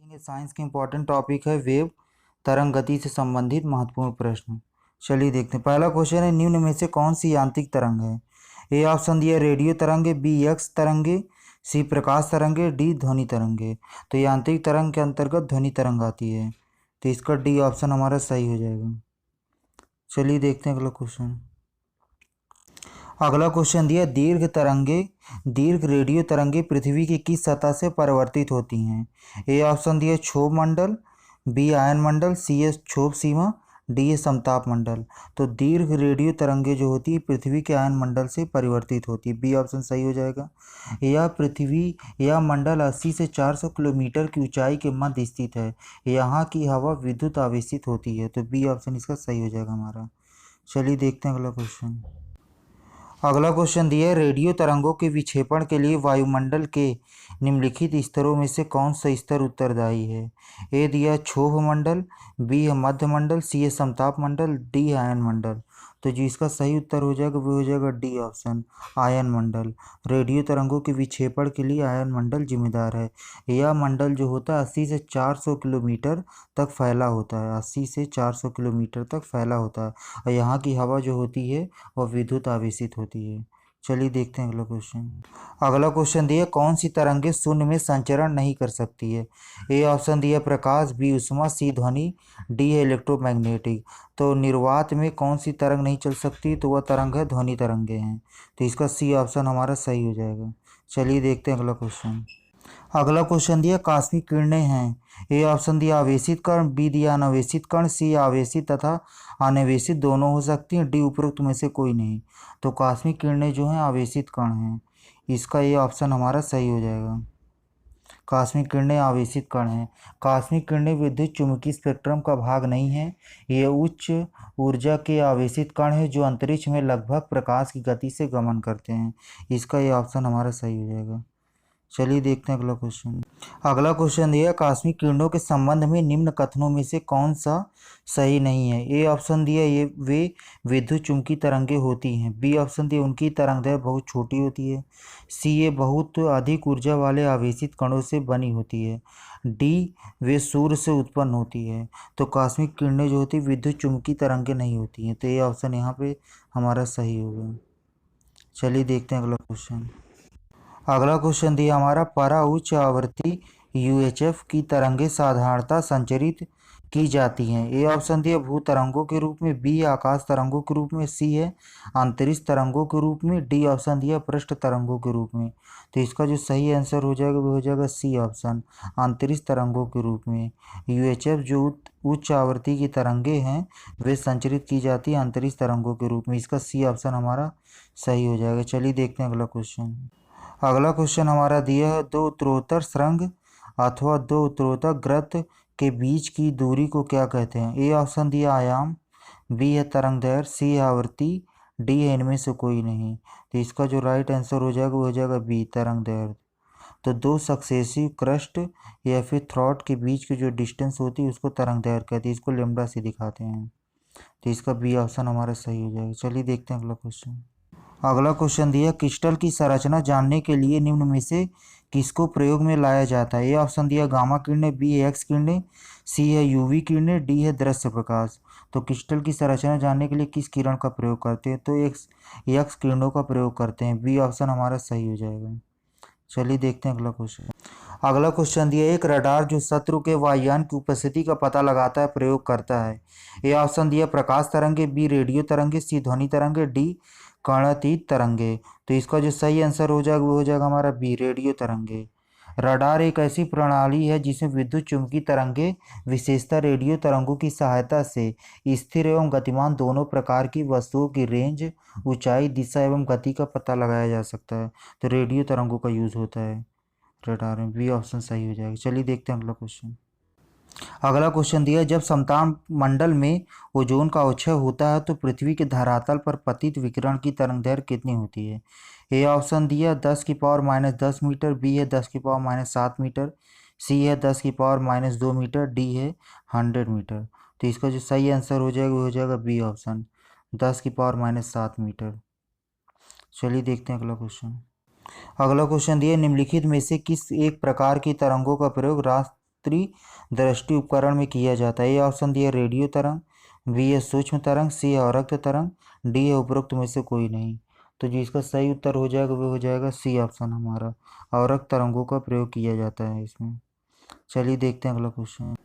Science के important topic है wave तरंग गति से संबंधित महत्वपूर्ण प्रश्न। चलिए देखते हैं। पहला क्वेश्चन है, निम्न में से कौन सी यांत्रिक तरंग है? ए ऑप्शन दिया रेडियो तरंगे, बी एक्स तरंगे, सी प्रकाश तरंगे, डी ध्वनि तरंगे। तो यांत्रिक तरंग के अंतर्गत ध्वनि तरंग आती है, तो इसका डी ऑप्शन हमारा सही हो जाएगा। चलिए देखते हैं अगला क्वेश्चन। अगला क्वेश्चन दिया, दीर्घ रेडियो तरंगे पृथ्वी की किस सतह से परिवर्तित होती हैं? ए ऑप्शन दिया क्षोभ मंडल, बी आयन मंडल, सी है क्षोभ सीमा, डी है समताप मंडल। तो दीर्घ रेडियो तरंगे जो होती है पृथ्वी के आयन मंडल से परिवर्तित होती है, बी ऑप्शन सही हो जाएगा। यह मंडल 80 से 400 किलोमीटर की ऊंचाई के मध्य स्थित है। यहाँ की हवा विद्युत आवेशित होती है, तो बी ऑप्शन इसका सही हो जाएगा हमारा। चलिए देखते हैं अगला क्वेश्चन। अगला क्वेश्चन दिया है, रेडियो तरंगों के विक्षेपण के लिए वायुमंडल के निम्नलिखित स्तरों में से कौन सा स्तर उत्तरदायी है? ए दिया क्षोभ मंडल, बी है मध्य मंडल, सी है समताप मंडल, डी है आयन मंडल। तो जो इसका सही उत्तर हो जाएगा वो हो जाएगा डी ऑप्शन आयन मंडल। रेडियो तरंगों के विक्षेपण के लिए आयन मंडल जिम्मेदार है। यह मंडल जो होता है 80 से 400 किलोमीटर तक फैला होता है, 80 से 400 किलोमीटर तक फैला होता है, और यहाँ की हवा जो होती है वह विद्युत आवेशित होती है। चलिए देखते हैं अगला क्वेश्चन। अगला क्वेश्चन दिया, कौन सी तरंगे शून्य में संचरण नहीं कर सकती है? ए ऑप्शन दिया प्रकाश, बी ऊष्मा, सी ध्वनि, डी है इलेक्ट्रोमैग्नेटिक। तो निर्वात में कौन सी तरंग नहीं चल सकती? तो वह तरंग है ध्वनि तरंगे हैं, तो इसका सी ऑप्शन हमारा सही हो जाएगा। चलिए देखते हैं अगला क्वेश्चन। अगला क्वेश्चन दिया, कॉस्मिक किरणें हैं। ए ऑप्शन दिया आवेशित कण, बी दिया अनावेशित कण, सी आवेशित तथा अनावेशित दोनों हो सकती हैं, डी उपरोक्त में से कोई नहीं। तो कॉस्मिक किरणें जो हैं आवेशित कण हैं, इसका ये ऑप्शन हमारा सही हो जाएगा। कॉस्मिक किरणें आवेशित कण हैं। कॉस्मिक किरणें विद्युत चुम्बकीय स्पेक्ट्रम का भाग नहीं है, ये उच्च ऊर्जा के आवेशित कण हैं जो अंतरिक्ष में लगभग प्रकाश की गति से गमन करते हैं। इसका ये ऑप्शन हमारा सही हो जाएगा। चलिए देखते हैं अगला क्वेश्चन। अगला क्वेश्चन दिया, कॉस्मिक किरणों के संबंध में निम्न कथनों में से कौन सा सही नहीं है? ए ऑप्शन दिया ये वे विद्युत चुम्बकीय तरंगे होती हैं, बी ऑप्शन दिया उनकी तरंगदैर्घ्य बहुत छोटी होती है, सी ये बहुत अधिक ऊर्जा वाले आवेशित कणों से बनी होती है, डी वे सूर्य से उत्पन्न होती है। तो कॉस्मिक किरणें जो होती है विद्युत चुम्बकीय तरंगे नहीं होती हैं, तो ये ऑप्शन यहाँ पे हमारा सही होगा। चलिए देखते हैं अगला क्वेश्चन। अगला क्वेश्चन दिया हमारा, परा उच्च आवृत्ति यूएचएफ की तरंगें साधारणतः संचरित की जाती हैं। ए ऑप्शन दिया भू तरंगों के रूप में, बी आकाश तरंगों के रूप में, सी है अंतरिक्ष तरंगों के रूप में, डी ऑप्शन दिया पृष्ठ तरंगों के रूप में। तो इसका जो सही आंसर हो जाएगा वो हो जाएगा सी ऑप्शन अंतरिक्ष तरंगों के रूप में। यूएचएफ जो उच्च आवृत्ति की तरंगें हैं वे संचरित की जाती हैं अंतरिक्ष तरंगों के रूप में। इसका सी ऑप्शन हमारा सही हो जाएगा। चलिए देखते हैं अगला क्वेश्चन। अगला क्वेश्चन हमारा दिया है, दो उत्तरोत्तर सुरंग अथवा दो उत्तरोत्तर गर्त के बीच की दूरी को क्या कहते हैं? ए ऑप्शन दिया आयाम, बी है तरंगदैर्घ्य, सी है आवृत्ति, डी है इनमें से कोई नहीं। तो इसका जो राइट आंसर हो जाएगा वो हो जाएगा बी तरंगदैर्घ्य। तो दो सक्सेसिव क्रस्ट या फिर थ्रॉट के बीच की जो डिस्टेंस होती है उसको तरंगदैर्घ्य कहते हैं, इसको लेम्डा से दिखाते हैं। तो इसका बी ऑप्शन हमारा सही हो जाएगा। चलिए देखते हैं अगला क्वेश्चन। अगला क्वेश्चन दिया, क्रिस्टल की संरचना जानने के लिए निम्न में से किसको प्रयोग में लाया जाता है? ए ऑप्शन दिया गामा किरणें, बी है एक्स किरणें, सी है यूवी किरणें, डी है दृश्य प्रकाश। तो क्रिस्टल की संरचना जानने के लिए किस किरण का प्रयोग करते हैं? तो एक्स किरणों का प्रयोग करते हैं, बी ऑप्शन हमारा सही हो जाएगा। चलिए देखते हैं अगला क्वेश्चन। अगला क्वेश्चन दिया, एक रडार जो शत्रु के वायुयान की उपस्थिति का पता लगाता है प्रयोग करता है। ए ऑप्शन दिया प्रकाश तरंगे, बी रेडियो तरंगे, सी ध्वनि तरंगे, डी कणातीत तरंगे। तो इसका जो सही आंसर हो जाएगा वो हो जाएगा हमारा बी रेडियो तरंगे। रडार एक ऐसी प्रणाली है जिसमें विद्युत चुम्बकीय तरंगे विशेषतः रेडियो तरंगों की सहायता से स्थिर एवं गतिमान दोनों प्रकार की वस्तुओं की रेंज, ऊंचाई, दिशा एवं गति का पता लगाया जा सकता है। तो रेडियो तरंगों का यूज होता है रडार में, बी ऑप्शन सही हो जाएगा। चलिए देखते हैं अगला क्वेश्चन। अगला क्वेश्चन दिया, जब समताप मंडल में ओजोन का अवक्षय होता है तो पृथ्वी के धरातल पर पतित विकिरण की तरंगदैर्घ्य कितनी होती है? ए ऑप्शन दिया 10⁻⁻10 मीटर, बी है 10⁻⁻7 मीटर, सी है 10⁻⁻2 मीटर, डी है 100 मीटर। तो इसका जो सही आंसर हो जाएगा वो हो जाएगा बी ऑप्शन 10⁻⁻7 मीटर। चलिए देखते हैं अगला क्वेश्चन। अगला क्वेश्चन दिया, निम्नलिखित में से किस एक प्रकार की तरंगों का प्रयोग उत्तरी दृष्टि उपकरण में किया जाता है। ये ऑप्शन दिया रेडियो तरंग, बी है सूक्ष्म तरंग, सी है अवरक्त तरंग, डी है उपरोक्त में से कोई नहीं। तो जिसका सही उत्तर हो जाएगा वो हो जाएगा सी ऑप्शन हमारा, अवरक्त तरंगों का प्रयोग किया जाता है इसमें। चलिए देखते हैं अगला क्वेश्चन।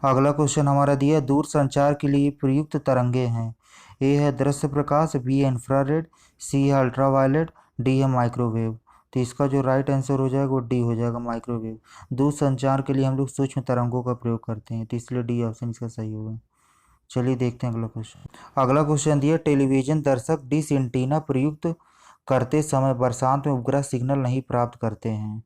अगला क्वेश्चन हमारा दिया दूर संचार के लिए प्रयुक्त तरंगे हैं। ए है दृश्य प्रकाश, बी है इंफ्रारेड, सी है अल्ट्रावायलेट, डी है माइक्रोवेव। तो इसका जो राइट आंसर हो जाएगा वो डी हो जाएगा, माइक्रोवेव। दूर संचार के लिए हम लोग सूक्ष्म तरंगों का प्रयोग करते हैं, तो इसलिए डी ऑप्शन इसका सही होगा। चलिए देखते हैं अगला क्वेश्चन। अगला क्वेश्चन दिया टेलीविजन दर्शक डिश एंटीना प्रयुक्त करते समय बरसात में उपग्रह सिग्नल नहीं प्राप्त करते हैं।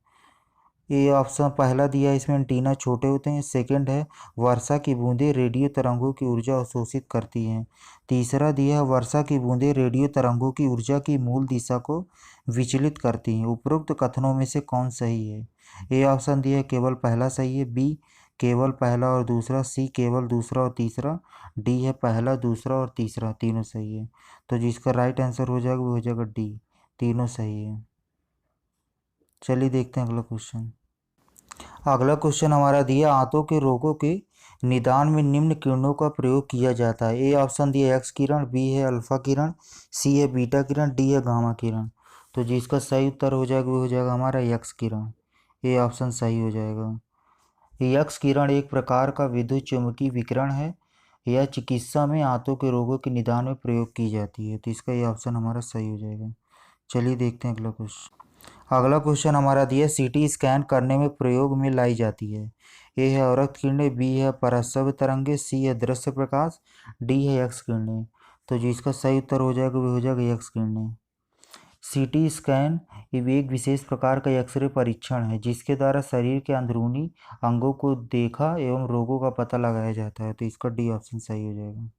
ये ऑप्शन पहला दिया है, इसमें एंटीना छोटे होते हैं। सेकंड है वर्षा की बूंदें रेडियो तरंगों की ऊर्जा अवशोषित करती हैं। तीसरा दिया है वर्षा की बूंदें रेडियो तरंगों की ऊर्जा की मूल दिशा को विचलित करती हैं। उपरोक्त कथनों में से कौन सही है? ए ऑप्शन दिया है केवल पहला सही है, बी केवल पहला और दूसरा, सी केवल दूसरा और तीसरा, डी है पहला दूसरा और तीसरा तीनों सही है। तो जिसका राइट आंसर हो जाएगा वो हो जाएगा डी, तीनों सही है। चलिए देखते हैं अगला क्वेश्चन। अगला क्वेश्चन हमारा दिया आंतों के रोगों के निदान में निम्न किरणों का प्रयोग किया जाता है। ए ऑप्शन दिया एक्स किरण, बी है अल्फा किरण, सी है बीटा किरण, डी है गामा किरण। तो जिसका सही उत्तर हो जाएगा वो हो जाएगा हमारा एक्स किरण, ए ऑप्शन सही हो जाएगा। एक्स किरण एक प्रकार का विद्युत चुम्बकीय विकिरण है। यह चिकित्सा में आंतों के रोगों के निदान में प्रयोग की जाती है, तो इसका ये ऑप्शन हमारा सही हो जाएगा। चलिए देखते हैं अगला क्वेश्चन। अगला क्वेश्चन हमारा दिया सीटी स्कैन करने में प्रयोग में लाई जाती है। ए है अवरक्त किरणें, बी है पराश्रव्य तरंगे, सी है दृश्य प्रकाश, डी है एक्स किरणें। तो जिसका सही उत्तर हो जाएगा वो हो जाएगा एक्स किरणें। सीटी स्कैन ये एक विशेष प्रकार का एक्सरे परीक्षण है जिसके द्वारा शरीर के अंदरूनी अंगों को देखा एवं रोगों का पता लगाया जाता है, तो इसका डी ऑप्शन सही हो जाएगा।